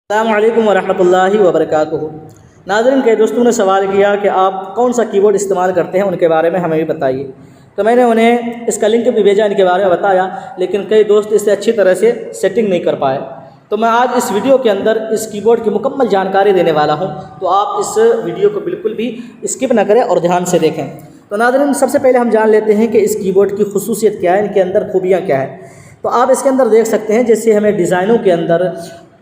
अस्सलामु अलैकुम वरहमतुल्लाहि वबरकातुहू। नाज़रीन, कई दोस्तों ने सवाल किया कि आप कौन सा कीबोर्ड इस्तेमाल करते हैं, उनके बारे में हमें भी बताइए। तो मैंने उन्हें इसका लिंक भी भेजा, इनके बारे में बताया, लेकिन कई दोस्त इससे अच्छी तरह से सेटिंग नहीं कर पाए। तो मैं आज इस वीडियो के अंदर इस कीबोर्ड की मुकम्मल जानकारी देने वाला हूँ, तो आप इस वीडियो को बिल्कुल भी स्किप ना करें और ध्यान से देखें। तो नाज़रीन, सबसे पहले हम जान लेते हैं कि इस कीबोर्ड की खुसूसियत क्या है, इनके अंदर खूबियाँ क्या है। तो आप इसके अंदर देख सकते हैं, जैसे हमें डिज़ाइनों के अंदर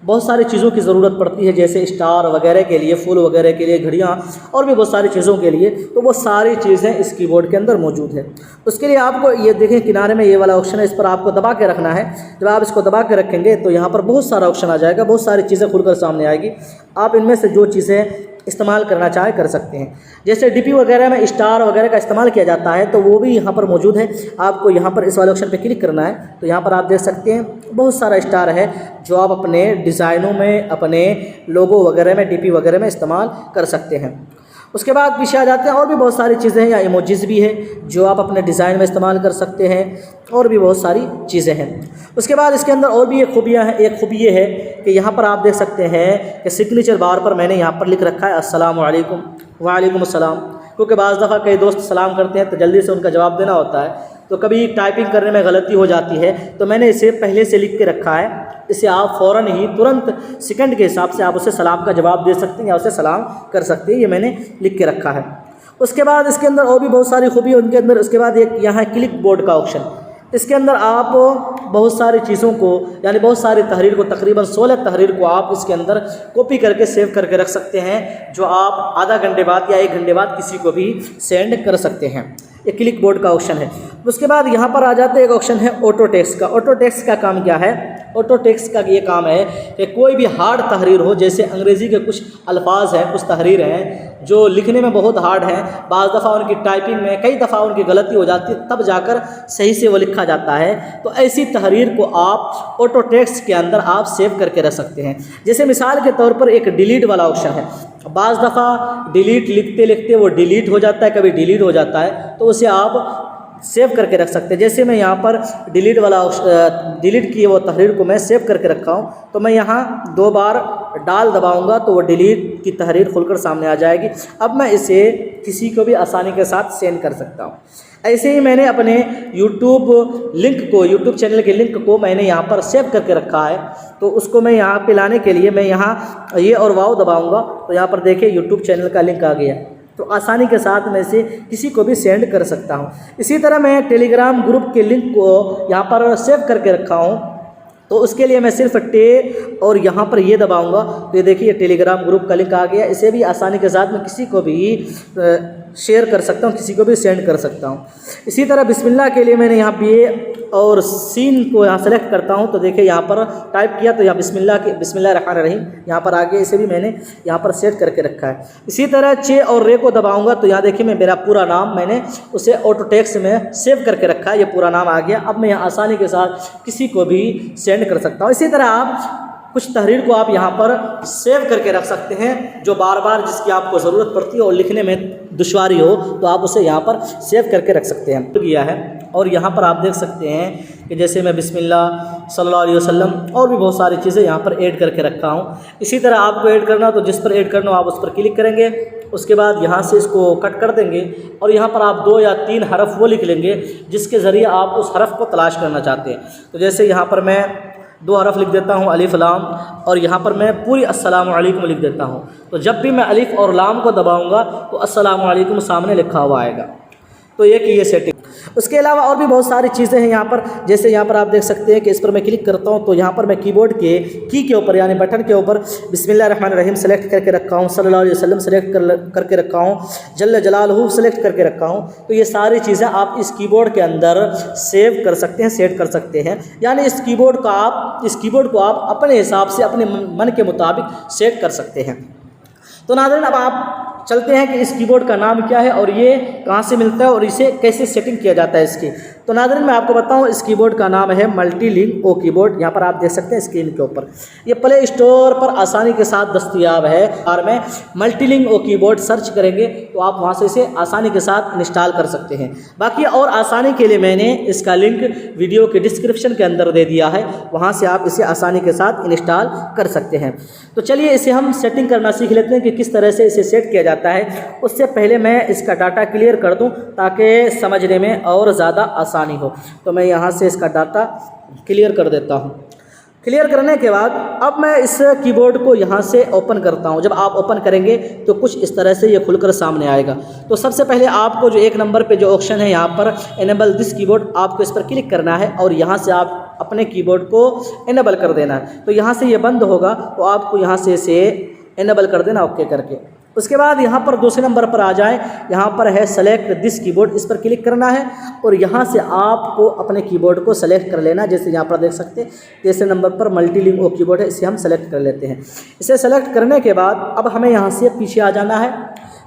बहुत सारी चीज़ों की ज़रूरत पड़ती है, जैसे स्टार वगैरह के लिए, फूल वगैरह के लिए, घड़ियाँ और भी बहुत सारी चीज़ों के लिए, तो वो सारी चीज़ें इस कीबोर्ड के अंदर मौजूद है। उसके लिए आपको ये देखें, किनारे में ये वाला ऑप्शन है, इस पर आपको दबा के रखना है। जब आप इसको दबा के रखेंगे तो यहाँ पर बहुत सारा ऑप्शन आ जाएगा, बहुत सारी चीज़ें खुलकर सामने आएगी। आप इनमें से जो चीज़ें इस्तेमाल करना चाहे कर सकते हैं। जैसे डीपी वगैरह में स्टार वगैरह का इस्तेमाल किया जाता है, तो वो भी यहाँ पर मौजूद है। आपको यहाँ पर इस वाले ऑप्शन पे क्लिक करना है, तो यहाँ पर आप देख सकते हैं बहुत सारा स्टार है, जो आप अपने डिज़ाइनों में, अपने लोगो वगैरह में, डीपी वगैरह में इस्तेमाल कर सकते हैं। उसके बाद पीछे आ जाते हैं, और भी बहुत सारी चीज़ें हैं, या इमोजीज़ भी है जो आप अपने डिज़ाइन में इस्तेमाल कर सकते हैं, और भी बहुत सारी चीज़ें हैं। उसके बाद इसके अंदर और भी एक खूबियाँ हैं। एक खूबी ये है कि यहाँ पर आप देख सकते हैं कि सिग्नेचर बार पर मैंने यहाँ पर लिख रखा है अस्सलामु अलैकुम, वालेकुम अस्सलाम, क्योंकि बाज़ दफ़ा कई दोस्त सलाम करते हैं तो जल्दी से उनका जवाब देना होता है, तो कभी टाइपिंग करने में गलती हो जाती है, तो मैंने इसे पहले से लिख के रखा है। इसे आप फ़ौरन ही तुरंत सेकंड के हिसाब से आप उसे सलाम का जवाब दे सकते हैं या उसे सलाम कर सकते हैं, ये मैंने लिख के रखा है। उसके बाद इसके अंदर और भी बहुत सारी खूबी है उनके अंदर। उसके बाद एक यहाँ क्लिक बोर्ड का ऑप्शन, इसके अंदर आप बहुत सारी चीज़ों को, यानी बहुत सारी तहरीर को, तकरीबन 16 तहरीर को आप इसके अंदर कॉपी करके सेव करके रख सकते हैं, जो आप आधा घंटे बाद या 1 घंटे बाद किसी को भी सेंड कर सकते हैं। ये क्लिक बोर्ड का ऑप्शन है। उसके बाद यहाँ पर आ जाते हैं, एक ऑप्शन है ऑटो टेक्स्ट का। ऑटो टेक्स्ट का काम क्या है? ऑटो टेक्स्ट का ये काम है कि कोई भी हार्ड तहरीर हो, जैसे अंग्रेज़ी के कुछ अल्फाज हैं, कुछ तहरीर हैं जो लिखने में बहुत हार्ड हैं, बाज़ दफ़ा उनकी टाइपिंग में कई दफ़ा उनकी गलती हो जाती है, तब जाकर सही से वो लिखा जाता है। तो ऐसी तहरीर को आप ऑटो टेक्स्ट के अंदर आप सेव करके रख सकते हैं। जैसे मिसाल के तौर पर एक डिलीट वाला ऑप्शन है, बाज़ दफ़ा डिलीट लिखते लिखते वो डिलीट हो जाता है, कभी डिलीट हो जाता है, तो उसे आप सेव करके रख सकते हैं। जैसे मैं यहाँ पर डिलीट वाला डिलीट किए वो तहरीर को मैं सेव करके रखा हूँ, तो मैं यहाँ 2 बार डाल दबाऊँगा तो वो डिलीट की तहरीर खुलकर सामने आ जाएगी। अब मैं इसे किसी को भी आसानी के साथ सेंड कर सकता हूँ। ऐसे ही मैंने अपने यूट्यूब लिंक को, यूट्यूब चैनल के लिंक को मैंने यहाँ पर सेव करके रखा है, तो उसको मैं यहाँ पे लाने के लिए मैं यहाँ ये और वाव दबाऊँगा, तो यहाँ पर देखिए यूट्यूब चैनल का लिंक आ गया, तो आसानी के साथ मैं इसे किसी को भी सेंड कर सकता हूँ। इसी तरह मैं टेलीग्राम ग्रुप के लिंक को यहाँ पर सेव करके रखा हूँ, तो उसके लिए मैं सिर्फ टे और यहाँ पर ये दबाऊँगा, तो ये देखिए टेलीग्राम ग्रुप का लिंक आ गया। इसे भी आसानी के साथ मैं किसी को भी शेयर कर सकता हूँ, किसी को भी सेंड कर सकता हूँ। इसी तरह बिस्मिल्लाह के लिए मैंने यहाँ पे और सीन को यहाँ सेलेक्ट करता हूँ, तो देखिए यहाँ पर टाइप किया तो यहाँ बिस्मिल्लाहिर्रहमानिर्रहीम यहाँ पर आ गया। इसे भी मैंने यहाँ पर सेट करके रखा है। इसी तरह चे और रे को दबाऊँगा तो यहाँ देखिए मैं मेरा पूरा नाम मैंने उसे ऑटो टेक्स्ट में सेव करके रखा है, ये पूरा नाम आ गया। अब मैं यहाँ आसानी के साथ किसी को भी सेंड कर सकता हूँ। इसी तरह आप कुछ तहरीर को आप यहाँ पर सेव करके रख सकते हैं, जो बार बार जिसकी आपको ज़रूरत पड़ती है और लिखने में दुश्वारी हो, तो आप उसे यहाँ पर सेव करके रख सकते हैं। तो किया है, और यहाँ पर आप देख सकते हैं कि जैसे मैं बिस्मिल्लाह सल्लल्लाहु अलैहि वसल्लम और भी बहुत सारी चीज़ें यहाँ पर ऐड करके रखा हूँ। इसी तरह आपको ऐड करना हो तो जिस पर ऐड करना हो आप उस पर क्लिक करेंगे। उसके बाद यहाँ से इसको कट कर देंगे और यहाँ पर आप 2 या 3 हरफ वो लिख लेंगे जिसके ज़रिए आप उस हरफ को तलाश करना चाहते हैं। तो जैसे यहाँ पर मैं 2 हरफ लिख देता हूँ, अलिफ लाम, और यहाँ पर मैं पूरी अस्सलामु अलैकुम लिख देता हूँ। तो जब भी मैं अलिफ और लाम को दबाऊँगा तो अस्सलामु अलैकुम सामने लिखा हुआ आएगा। तो ये सेटिंग। उसके अलावा और भी बहुत सारी चीज़ें हैं यहाँ पर। जैसे यहाँ पर आप देख सकते हैं कि इस पर मैं क्लिक करता हूँ तो यहाँ पर मैं कीबोर्ड के की के ऊपर, यानी बटन के ऊपर बिस्मिल्लाहिर्रहमानिर्रहीम सेलेक्ट करके रखा हूँ, सल्लल्लाहु अलैहि वसल्लम सेलेक्ट करके रखा हूँ, जल्ल जलालहू सेलेक्ट करके रखा हूँ। तो ये सारी चीज़ें आप इस कीबोर्ड के अंदर सेव कर सकते हैं, सेट कर सकते हैं। यानी इस कीबोर्ड को आप अपने हिसाब से, अपने मन के मुताबिक सेट कर सकते हैं। तो नाज़रीन, अब आप चलते हैं कि इस कीबोर्ड का नाम क्या है और ये कहाँ से मिलता है और इसे कैसे सेटिंग किया जाता है इसकी। तो नाज़रीन मैं आपको बताऊं, इस कीबोर्ड का नाम है मल्टीलिंक ओ कीबोर्ड। यहाँ पर आप देख सकते हैं स्क्रीन के ऊपर, ये प्ले स्टोर पर आसानी के साथ दस्तयाब है। और में मल्टीलिंक ओ कीबोर्ड सर्च करेंगे तो आप वहाँ से इसे आसानी के साथ इंस्टॉल कर सकते हैं। बाकी और आसानी के लिए मैंने इसका लिंक वीडियो के डिस्क्रिप्शन के अंदर दे दिया है, वहाँ से आप इसे आसानी के साथ इंस्टॉल कर सकते हैं। तो चलिए इसे हम सेटिंग करना सीख लेते हैं कि किस तरह से इसे सेट किया जाता है। उससे पहले मैं इसका डाटा क्लियर कर दूं ताकि समझने में और ज़्यादा आसानी हो। तो मैं यहाँ से इसका डाटा क्लियर कर देता हूँ। क्लियर करने के बाद अब मैं इस कीबोर्ड को यहाँ से ओपन करता हूँ। जब आप ओपन करेंगे तो कुछ इस तरह से ये खुलकर सामने आएगा। तो सबसे पहले आपको जो एक नंबर पे जो ऑप्शन है यहाँ पर इनेबल दिस कीबोर्ड, आपको इस पर क्लिक करना है और यहाँ से आप अपने कीबोर्ड को इनेबल कर देना है। तो यहाँ से ये बंद होगा तो आपको यहाँ से इसे इनेबल कर देना ओके करके। उसके बाद यहाँ पर दूसरे नंबर पर आ जाए, यहाँ पर है सेलेक्ट दिस कीबोर्ड, इस पर क्लिक करना है और यहाँ से आपको अपने कीबोर्ड को सेलेक्ट कर लेना। जैसे यहाँ पर देख सकते हैं तीसरे नंबर पर मल्टीलिंक ओ कीबोर्ड है, इसे हम सेलेक्ट कर लेते हैं। इसे सेलेक्ट करने के बाद अब हमें यहाँ से पीछे आ जाना है।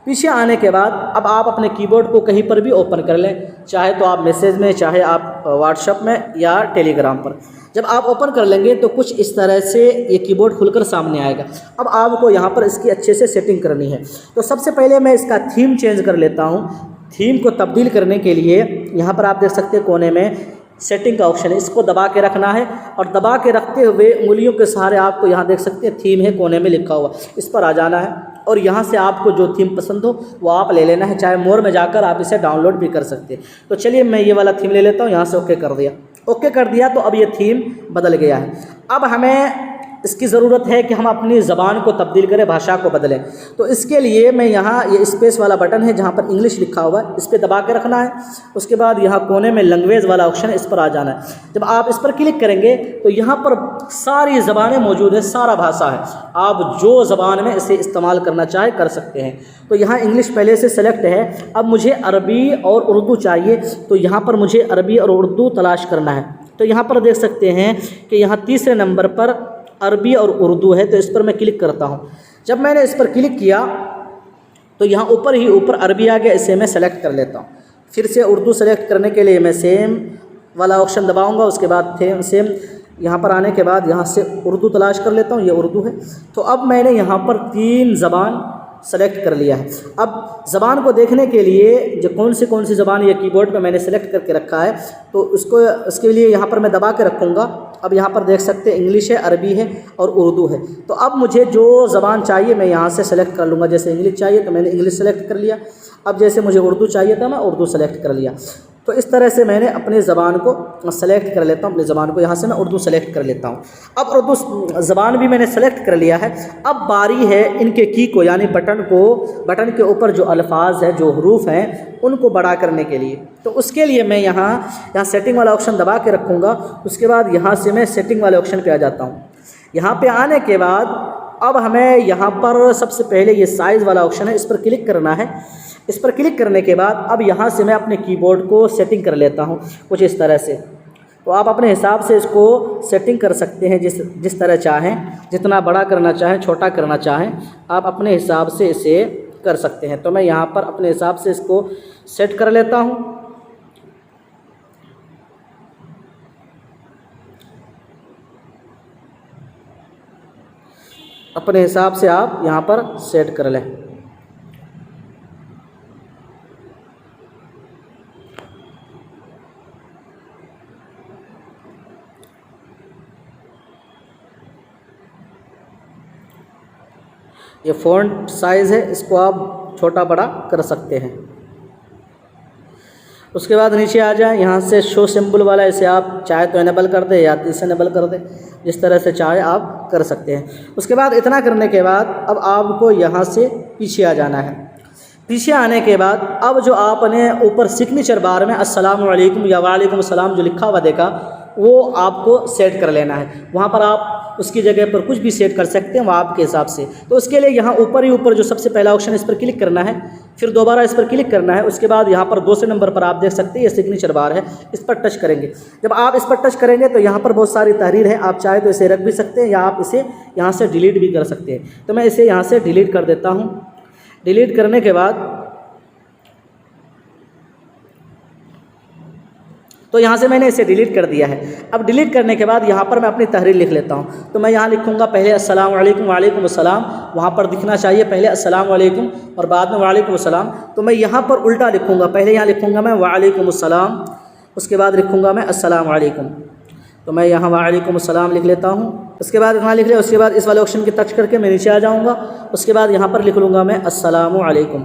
पीछे आने के बाद अब आप अपने कीबोर्ड को कहीं पर भी ओपन कर लें, चाहे तो आप मैसेज में, चाहे आप व्हाट्सएप में या टेलीग्राम पर। जब आप ओपन कर लेंगे तो कुछ इस तरह से ये कीबोर्ड खुलकर सामने आएगा। अब आपको यहाँ पर इसकी अच्छे से सेटिंग करनी है। तो सबसे पहले मैं इसका थीम चेंज कर लेता हूँ। थीम को तब्दील करने के लिए यहाँ पर आप देख सकते हैं कोने में सेटिंग का ऑप्शन है, इसको दबा के रखना है और दबा के रखते हुए उंगलियों के सहारे आपको यहाँ देख सकते हैं थीम है कोने में लिखा हुआ, इस पर आ जाना है और यहाँ से आपको जो थीम पसंद हो वो आप ले लेना है। चाहे मोर में जाकर आप इसे डाउनलोड भी कर सकते हैं। तो चलिए मैं ये वाला थीम ले लेता हूँ, यहाँ से ओके कर दिया। ओके कर दिया तो अब ये थीम बदल गया है। अब हमें इसकी ज़रूरत है कि हम अपनी ज़बान को तब्दील करें, भाषा को बदलें। तो इसके लिए मैं यहाँ ये स्पेस वाला बटन है जहाँ पर इंग्लिश लिखा हुआ है, इस पर दबा के रखना है। उसके बाद यहाँ कोने में लैंग्वेज वाला ऑप्शन है, इस पर आ जाना है। जब आप इस पर क्लिक करेंगे तो यहाँ पर सारी ज़बानें मौजूद है, सारा भाषा है। आप जो ज़बान में इसे इस्तेमाल करना चाहे कर सकते हैं। तो यहाँ इंग्लिश पहले से सेलेक्ट है। अब मुझे अरबी और उर्दू चाहिए, तो यहाँ पर मुझे अरबी और उर्दू तलाश करना है। तो यहाँ पर देख सकते हैं कि यहाँ तीसरे नंबर पर अरबी और उर्दू है, तो इस पर मैं क्लिक करता हूँ। जब मैंने इस पर क्लिक किया तो यहाँ ऊपर ही ऊपर अरबी आ गया, इसे मैं सेलेक्ट कर लेता हूँ। फिर से उर्दू सेलेक्ट करने के लिए मैं सेम वाला ऑप्शन दबाऊँगा। उसके बाद सेम यहाँ पर आने के बाद यहाँ से उर्दू तलाश कर लेता हूँ, ये उर्दू है। तो अब मैंने यहाँ पर 3 ज़बान सेलेक्ट कर लिया है। अब ज़बान को देखने के लिए जो कौन सी ज़बान ये कीबोर्ड पे मैंने सेलेक्ट करके रखा है, तो उसके लिए यहाँ पर मैं दबा के रखूँगा। अब यहाँ पर देख सकते हैं इंग्लिश है, अरबी है और उर्दू है। तो अब मुझे जो ज़बान चाहिए मैं यहाँ से सेलेक्ट कर लूँगा। जैसे इंग्लिश चाहिए तो मैंने इंग्लिश सेलेक्ट कर लिया। अब जैसे मुझे उर्दू चाहिए था मैं उर्दू सेलेक्ट कर लिया। तो इस तरह से मैंने अपनी ज़बान को सेलेक्ट कर लेता हूँ। अपनी ज़बान को यहाँ से मैं उर्दू सेलेक्ट कर लेता हूँ। अब उर्दू ज़बान भी मैंने सेलेक्ट कर लिया है। अब बारी है इनके की को, यानी बटन के ऊपर जो अल्फाज है, जो हरूफ हैं, उनको बड़ा करने के लिए। तो उसके लिए मैं यहाँ सेटिंग वाला ऑप्शन दबा के रखूँगा। उसके बाद यहाँ से मैं सेटिंग वाले ऑप्शन पे आ जाता हूँ। यहाँ पे आने के बाद अब हमें यहाँ पर सबसे पहले ये साइज़ वाला ऑप्शन है, इस पर क्लिक करना है। इस पर क्लिक करने के बाद अब यहाँ से मैं अपने कीबोर्ड को सेटिंग कर लेता हूँ कुछ इस तरह से। तो आप अपने हिसाब से इसको सेटिंग कर सकते हैं, जिस तरह चाहें, जितना बड़ा करना चाहें, छोटा करना चाहें, आप अपने हिसाब से इसे कर सकते हैं। तो मैं यहाँ पर अपने हिसाब से इसको सेट कर लेता हूँ। अपने हिसाब से आप यहाँ पर सेट कर लें। ये फ़ॉन्ट साइज़ है, इसको आप छोटा बड़ा कर सकते हैं। उसके बाद नीचे आ जाए, यहाँ से शो सिंबल वाला, इसे आप चाहे तो इनेबल कर दे या डिसेबल कर दे, जिस तरह से चाहे आप कर सकते हैं। उसके बाद इतना करने के बाद अब आपको यहाँ से पीछे आ जाना है। पीछे आने के बाद अब जो आपने ऊपर सिग्नेचर बार में अस्सलाम वालेकुम या वालेकुम सलाम जो लिखा हुआ देखा, वो आपको सेट कर लेना है। वहाँ पर आप उसकी जगह पर कुछ भी सेट कर सकते हैं वो आपके हिसाब से। तो उसके लिए यहाँ ऊपर ही ऊपर जो सबसे पहला ऑप्शन है, इस पर क्लिक करना है। फिर दोबारा इस पर क्लिक करना है। उसके बाद यहाँ पर दूसरे नंबर पर आप देख सकते हैं ये सिग्नेचर बार है, इस पर टच करेंगे। जब आप इस पर टच करेंगे तो यहाँ पर बहुत सारी तहरीर है, आप चाहे तो इसे रख भी सकते हैं या आप इसे यहाँ से डिलीट भी कर सकते हैं। तो मैं इसे यहाँ से डिलीट कर देता हूँ। डिलीट करने के बाद तो यहाँ से मैंने इसे डिलीट कर दिया है। अब डिलीट करने के बाद यहाँ पर मैं अपनी तहरीर लिख लेता हूँ। तो मैं यहाँ लिखूँगा पहले अस्सलाम वालेकुम, वालेकुम अस्सलाम, वहाँ पर दिखना चाहिए पहले अस्सलाम वालेकुम और बाद में वालेकुम अस्सलाम। तो मैं यहाँ पर उल्टा लिखूँगा, पहले यहाँ लिखूँगा मैं वालेकुम अस्सलाम, उसके बाद लिखूँगा मैं अस्सलाम वालेकुम। तो मैं यहाँ वालेकुम अस्सलाम लिख लेता हूँ। उसके बाद यहाँ लिख लिया, उसके बाद इस वाले ऑप्शन की टच करके मैं नीचे आ जाऊँगा। उसके बाद यहाँ पर लिख लूँगा मैं अस्सलामु अलैकुम।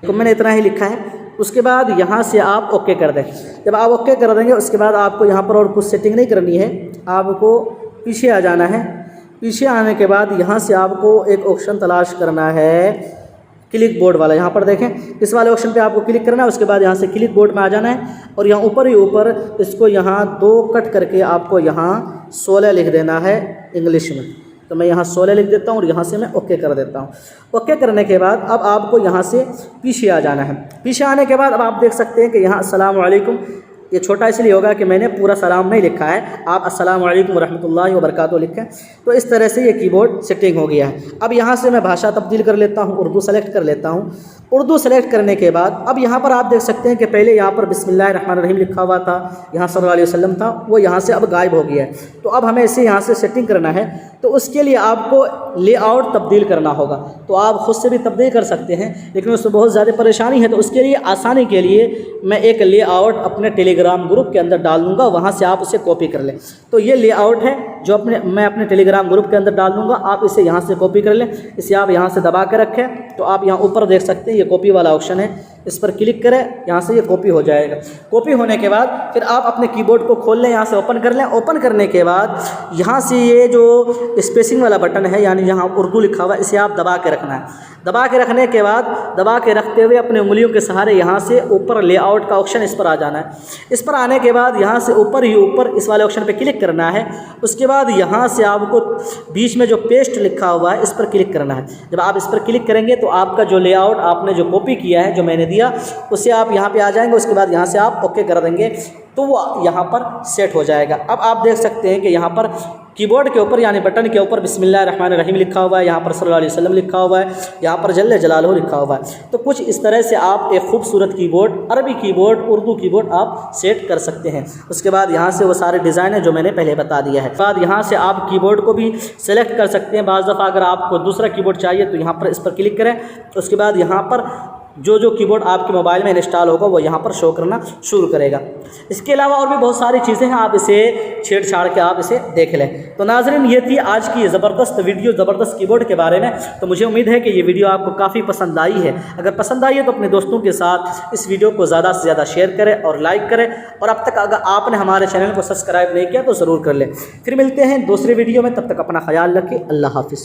तो मैंने इतना ही लिखा है। उसके बाद यहाँ से आप ओके कर दें। जब आप ओके कर देंगे उसके बाद आपको यहाँ पर और कुछ सेटिंग नहीं करनी है, आपको पीछे आ जाना है। पीछे आने के बाद यहाँ से आपको एक ऑप्शन तलाश करना है क्लिक बोर्ड वाला। यहाँ पर देखें, इस वाले ऑप्शन पे आपको क्लिक करना है। उसके बाद यहाँ से क्लिक बोर्ड में आ जाना है और यहाँ ऊपर ही ऊपर इसको यहाँ 2 कट करके आपको यहाँ 16 लिख देना है इंग्लिश में। तो मैं यहाँ 16 लिख देता हूँ और यहाँ से मैं ओके कर देता हूँ। ओके करने के बाद अब आपको यहाँ से पीछे आ जाना है। पीछे आने के बाद अब आप देख सकते हैं कि यहाँ अस्सलाम वालेकुम, ये छोटा इसलिए होगा कि मैंने पूरा सलाम नहीं लिखा है, आप अस्सलाम वालेकुम रहमतुल्लाहि व बरकातुहू लिखें। तो इस तरह से ये कीबोर्ड सेटिंग हो गया है। अब यहाँ से मैं भाषा तब्दील कर लेता हूँ, उर्दू सेलेक्ट कर लेता हूँ। उर्दू सेलेक्ट करने के बाद अब यहाँ पर आप देख सकते हैं कि पहले यहाँ पर बिस्मिल्लाहिर्रहमानिर्रहीम लिखा हुआ था, यहाँ सल्लल्लाहु अलैहि वसल्लम था, वो यहाँ से अब गायब हो गया है। तो अब हमें इसे यहाँ से सेटिंग करना है। तो उसके लिए आपको लेआउट तब्दील करना होगा। तो आप खुद से भी तब्दील कर सकते हैं, लेकिन उसमें बहुत ज़्यादा परेशानी है। तो उसके लिए आसानी के लिए मैं एक लेआउट अपने टेलीग्राम ग्रुप के अंदर डाल दूँगा, वहाँ से आप उसे कॉपी कर लें। तो ये लेआउट है जो मैं अपने टेलीग्राम ग्रुप के अंदर डाल दूँगा, आप इसे यहाँ से कॉपी कर लें। इसे आप यहाँ से दबा कर रखें तो आप यहाँ ऊपर देख सकते हैं ये कॉपी वाला ऑप्शन है, इस पर क्लिक करें, यहाँ से ये कॉपी हो जाएगा। कॉपी होने के बाद फिर आप अपने कीबोर्ड को खोल लें, यहाँ से ओपन कर लें। ओपन करने के बाद यहाँ से ये जो स्पेसिंग वाला बटन है, यानी जहाँ उर्दू लिखा हुआ है, इसे आप दबा के रखना है। दबा के रखने के बाद दबा के रखते हुए अपने उंगलियों के सहारे यहाँ से ऊपर लेआउट का ऑप्शन इस पर आ जाना है। इस पर आने के बाद यहाँ से ऊपर ही ऊपर इस वाले ऑप्शन पे क्लिक करना है। उसके बाद यहाँ से आपको बीच में जो पेस्ट लिखा हुआ है इस पर क्लिक करना है। जब आप इस पर क्लिक करेंगे तो आपका जो लेआउट आपने जो कॉपी किया है, जो मैंने दिया, उसे आप यहाँ पे आ जाएंगे। उसके बाद यहाँ से आप ओके कर देंगे तो वो यहाँ पर सेट हो जाएगा। अब आप देख सकते हैं कि यहाँ पर कीबोर्ड के ऊपर यानी बटन के ऊपर बिस्मिल्लाहिर्रहमानिर्रहीम लिखा हुआ है, यहाँ पर सल्लल्लाहु अलैहि वसल्लम लिखा हुआ है, यहाँ पर जल्ल जलालहू लिखा हुआ है। तो कुछ इस तरह से आप एक खूबसूरत कीबोर्ड, अरबी कीबोर्ड, उर्दू कीबोर्ड आप सेट कर सकते हैं। उसके बाद यहाँ से वो सारे डिज़ाइन है जो मैंने पहले बता दिया है। बाद यहाँ से आप कीबोर्ड को भी सेलेक्ट कर सकते हैं। बाज़ दफ़ा अगर आपको दूसरा कीबोर्ड चाहिए तो यहाँ पर इस पर क्लिक करें। उसके बाद यहाँ पर जो कीबोर्ड आपके मोबाइल में इंस्टॉल होगा वो यहाँ पर शो करना शुरू करेगा। इसके अलावा और भी बहुत सारी चीज़ें हैं, आप इसे छेड़छाड़ के आप इसे देख लें। तो नाज़रीन, ये थी आज की ज़बरदस्त वीडियो ज़बरदस्त कीबोर्ड के बारे में। तो मुझे उम्मीद है कि ये वीडियो आपको काफ़ी पसंद आई है। अगर पसंद आई है तो अपने दोस्तों के साथ इस वीडियो को ज़्यादा से ज़्यादा शेयर करें और लाइक करें। और अब तक अगर आपने हमारे चैनल को सब्सक्राइब नहीं किया तो ज़रूर कर लें। फिर मिलते हैं दूसरी वीडियो में, तब तक अपना ख्याल रखें। अल्लाह हाफ़िज़।